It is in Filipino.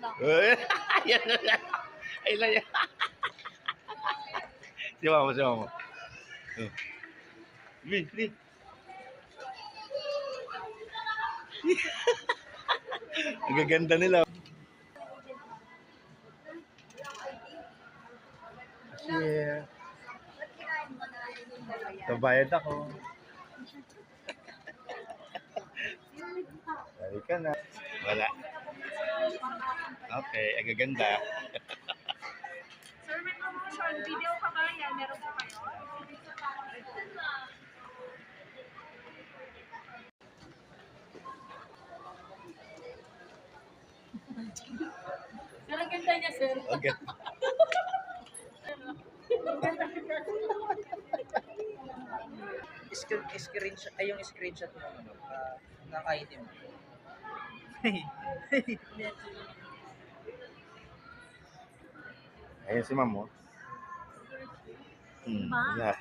lang. Yan na lang. Ay lang yan. Si mama, si mama. Bi. Ang gaganda nila. Yeah. Kabayad ako. Bali ka na. Wala. Okay, ang gaganda. Sir, may promotion. Video ka ba yan? Meron po kayo? Sir, ang ganda niya, sir. Okay. Screenshot ay yung screenshot mo ng item. Ayun si ma'am mo. Ma? Yeah.